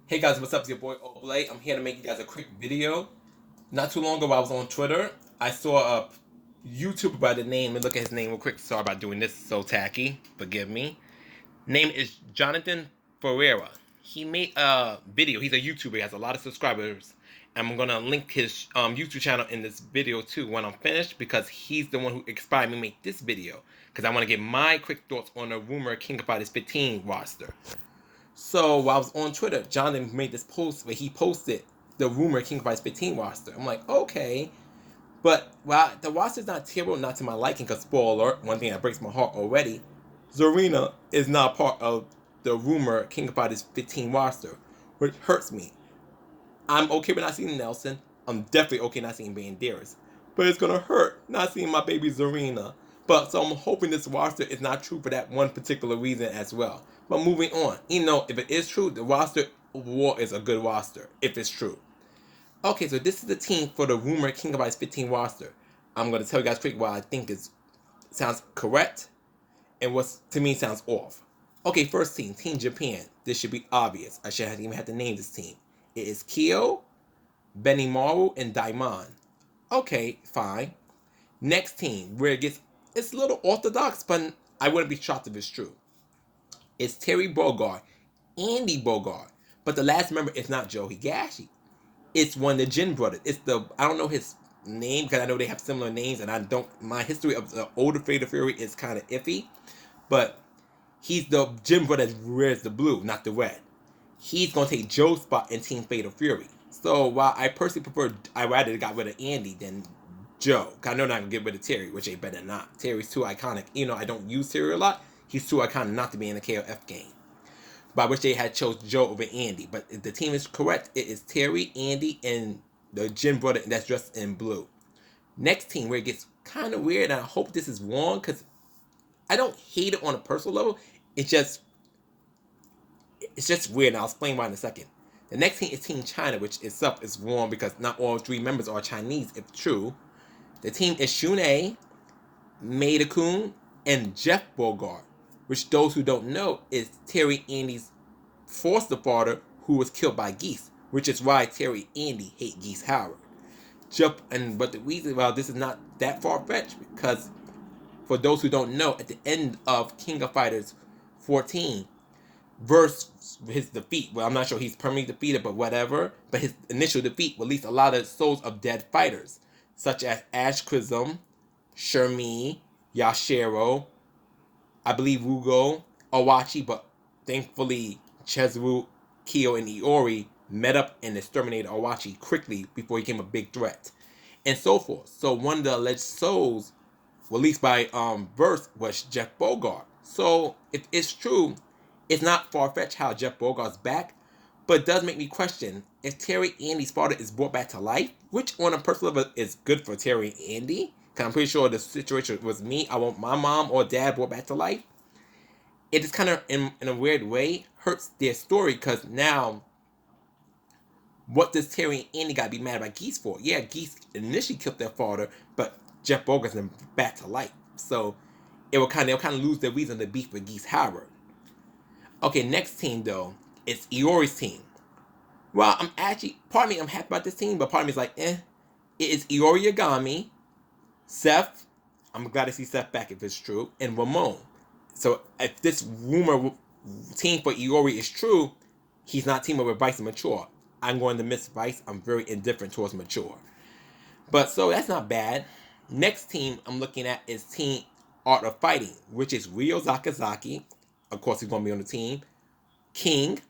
Hey guys, what's up? It's your boy Oblay. I'm here to make you guys a quick video. Not too long ago, I was on Twitter. I saw a YouTuber by the name. Let me look at his name real quick. Sorry about doing this so tacky. Forgive me. Name is Jonathan Ferreira. He made a video. He's a YouTuber. He has a lot of subscribers. I'm gonna link his YouTube channel in this video too when I'm finished because he's the one who inspired me to make this video. Because I want to get my quick thoughts on the rumor King of Fighters 15 roster. So while I was on Twitter, Jonathan made this post where he posted the rumor King of Fighters 15 roster. I'm like, okay. But while the roster's not terrible, not to my liking, because spoiler alert, one thing that breaks my heart already, Zarina is not part of the rumor King of Fighters 15 roster, which hurts me. I'm okay with not seeing Nelson. I'm definitely okay not seeing Banderas. But it's gonna hurt not seeing my baby Zarina. But so I'm hoping this roster is not true for that one particular reason as well. But moving on, if it is true, the roster war is a good roster, if it's true. Okay, so this is the team for the rumored King of Ice 15 roster. I'm gonna tell you guys quick what I think sounds correct and what to me sounds off. Okay, first team, Team Japan. This should be obvious. I should have even had to name this team. It is Kyo, Benimaru, and Daimon. Okay, fine. Next team, where it's a little orthodox, but I wouldn't be shocked if it's true. It's Terry Bogard, Andy Bogard, but the last member is not Joe Higashi. It's one of the Jin brothers. I don't know his name because I know they have similar names, and my history of the older Fatal Fury is kind of iffy, but he's the Jin brother that wears the blue, not the red. He's gonna take Joe's spot in Team Fatal Fury. So while I personally I rather got rid of Andy than Joe. I know not gonna get rid of Terry, which they better not. Terry's too iconic. I don't use Terry a lot. He's too iconic not to be in the KOF game. But I wish they had chose Joe over Andy. But if the team is correct, it is Terry, Andy, and the Jin brother that's dressed in blue. Next team where it gets kind of weird, and I hope this is wrong because I don't hate it on a personal level. It's just weird, and I'll explain why in a second. The next team is Team China, which itself is wrong because not all three members are Chinese, if true. The team is Shun'ei, Maida-kun, and Jeff Bogard, which those who don't know is Terry Andy's foster father who was killed by Geese, which is why Terry Andy hate Geese Howard. But the reason why this is not that far-fetched because for those who don't know, at the end of King of Fighters 14, versus his defeat, well, I'm not sure he's permanently defeated, but whatever. But his initial defeat released a lot of souls of dead fighters, such as Ash Chrism, Shermie, Yashiro, I believe Rugo, Awachi, but thankfully Chizuru, Kyo, and Iori met up and exterminated Awachi quickly before he became a big threat, and so forth. So one of the alleged souls released by Verse was Jeff Bogard. So if it's true, it's not far-fetched how Jeff Bogart's back, but it does make me question if Terry Andy's father is brought back to life, which on a personal level is good for Terry Andy, because I'm pretty sure the situation was me. I want my mom or dad brought back to life. It is kind of, in a weird way, hurts their story, because now, what does Terry and Andy got to be mad about Geese for? Yeah, Geese initially killed their father, but Jeff Bogart's them back to life. So they'll kind of lose their reason to beef with Geese Howard. Okay, next team though, it's Iori's team. Well, part of me, I'm happy about this team, but part of me is like, It is Iori Yagami, Seth, I'm glad to see Seth back if it's true, and Ramon. So if this rumor team for Iori is true, he's not teaming with Vice and Mature. I'm going to miss Vice. I'm very indifferent towards Mature. But so that's not bad. Next team I'm looking at is Team Art of Fighting, which is Ryo Zakazaki. Of course, he's going to be on the team. King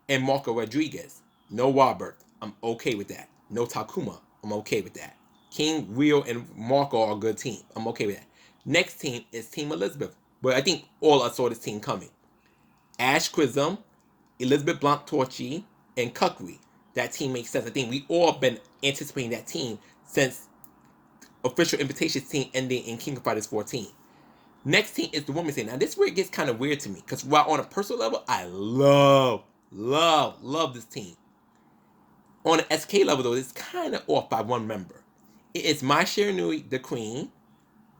and Marco Rodriguez. No Robert. I'm okay with that. No Takuma. I'm okay with that. King, Rio, and Marco are a good team. I'm okay with that. Next team is Team Elizabeth. But I think all us saw this team coming. Ash Chrism, Elizabeth Blanc Torchi, and Kukri. That team makes sense. I think we all been anticipating that team since official invitations team ending in King of Fighters 14. Next team is the women's team. Now this is where it gets kind of weird to me because while on a personal level, I love this team. On an SK level though, it's kind of off by one member. It is Mai Shiranui, the Queen,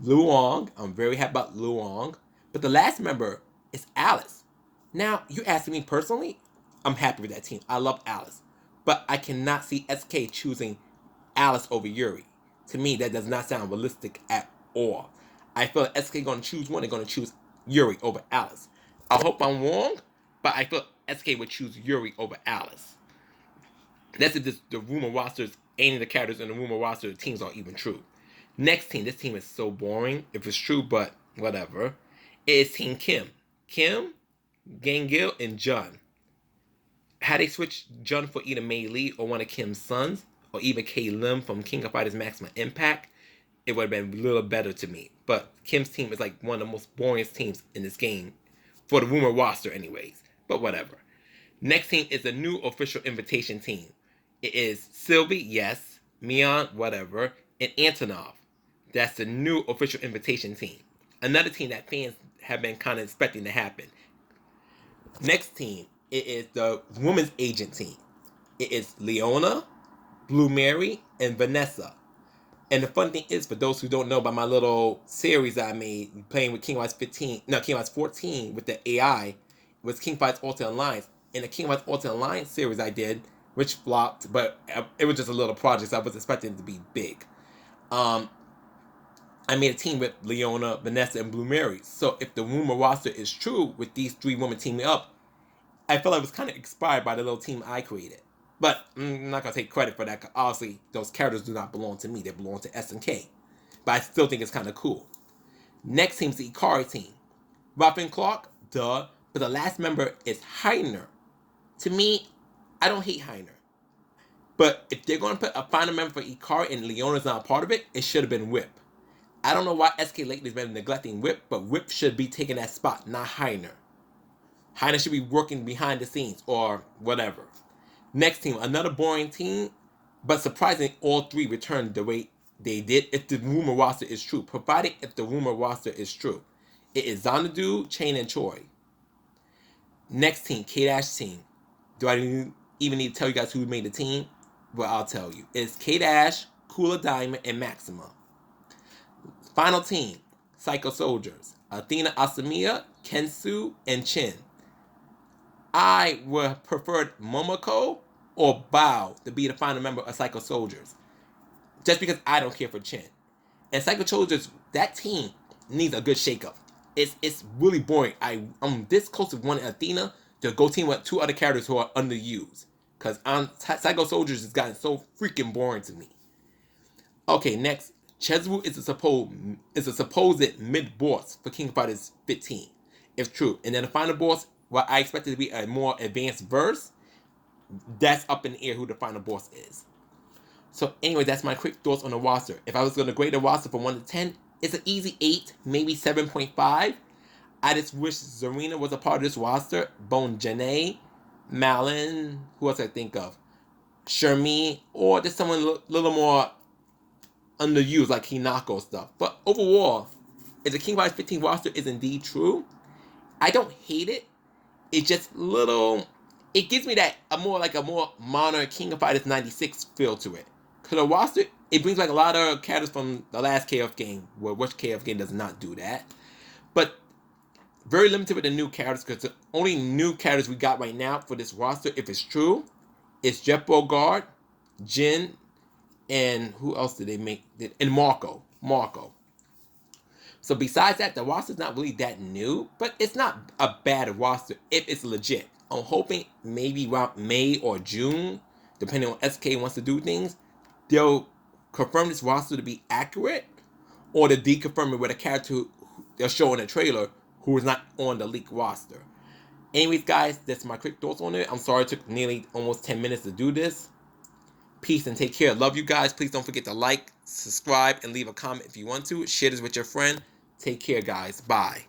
Luong. I'm very happy about Luong. But the last member is Alice. Now, you asking me personally, I'm happy with that team. I love Alice. But I cannot see SK choosing Alice over Yuri. To me, that does not sound realistic at all. I feel like SK going to choose one. They're going to choose Yuri over Alice. I hope I'm wrong, but I feel SK would choose Yuri over Alice. That's if the rumor rosters, any of the characters in the rumor roster teams are even true. Next team, this team is so boring if it's true, but whatever. It is Team Kim. Kim, Gangil, and Jun. Had they switched Jun for either Mei Lee or one of Kim's sons, or even Kay Lim from King of Fighters Maximum Impact, it would have been a little better to me. But Kim's team is like one of the most boring teams in this game, for the rumor roster anyways. But whatever. Next team is a new official invitation team. It is Sylvie, yes, Mion, whatever, and Antonov. That's the new official invitation team. Another team that fans have been kind of expecting to happen. Next team, it is the women's agent team. It is Leona, Blue Mary, and Vanessa. And the fun thing is, for those who don't know about my little series that I made playing with King of Fighters 14 with the AI, was King of Fighters Ultimate Alliance. In the King of Fighters Ultimate Alliance series I did, which flopped, but it was just a little project, so I was expecting it to be big. I made a team with Leona, Vanessa, and Blue Mary. So if the rumor roster is true with these 3 women teaming up, I felt like it was kind of inspired by the little team I created. But I'm not going to take credit for that, because obviously those characters do not belong to me. They belong to SNK. But I still think it's kind of cool. Next team's the Ikari team. Robin Clark, duh. But the last member is Heiner. To me, I don't hate Heiner. But if they're going to put a final member for Ikari and Leona's not a part of it, it should have been Whip. I don't know why SK lately has been neglecting Whip, but Whip should be taking that spot, not Heiner. Heiner should be working behind the scenes or whatever. Next team, another boring team, but surprisingly, all 3 returned the way they did if the rumor roster is true. Provided if the rumor roster is true. It is Xanadu, Chain, and Choi. Next team, K-Dash team. Do I even need to tell you guys who made the team? Well, I'll tell you. It's K-Dash, Kula Diamond, and Maxima. Final team, Psycho Soldiers. Athena Asamiya, Kensu, and Chin. I would have preferred Momoko or Bao to be the final member of Psycho Soldiers. Just because I don't care for Chin. And Psycho Soldiers, that team needs a good shakeup. It's really boring. I'm this close to wanting Athena to go team with 2 other characters who are underused. Because Psycho Soldiers has gotten so freaking boring to me. Okay, next. Chezwu is a supposed mid-boss for King of Fighters 15, if true. And then the final boss, what I expected to be a more advanced verse, that's up in the air who the final boss is. So anyway, that's my quick thoughts on the roster. If I was going to grade the roster from 1 to 10, it's an easy 8, maybe 7.5. I just wish Zarina was a part of this roster. Bone Janae, Malin, who else I think of? Shermie, or just someone a little more underused like Hinako stuff. But overall, if the King of Fighters 15 roster is indeed true, I don't hate it. It's just little. It gives me that a more modern King of Fighters 96 feel to it. Cause the roster, it brings like a lot of characters from the last KF game, which KF game does not do that. But very limited with the new characters, because the only new characters we got right now for this roster, if it's true, is Jeff Bogard, Jin, and who else did they make? And Marco. So besides that, the roster's not really that new, but it's not a bad roster if it's legit. I'm hoping maybe around May or June, depending on SK wants to do things, they'll confirm this roster to be accurate, or to deconfirm it with a character they'll show in a trailer who is not on the leaked roster. Anyways, guys, that's my quick thoughts on it. I'm sorry it took nearly almost 10 minutes to do this. Peace and take care. Love you guys. Please don't forget to like, subscribe, and leave a comment if you want to. Share this with your friend. Take care, guys. Bye.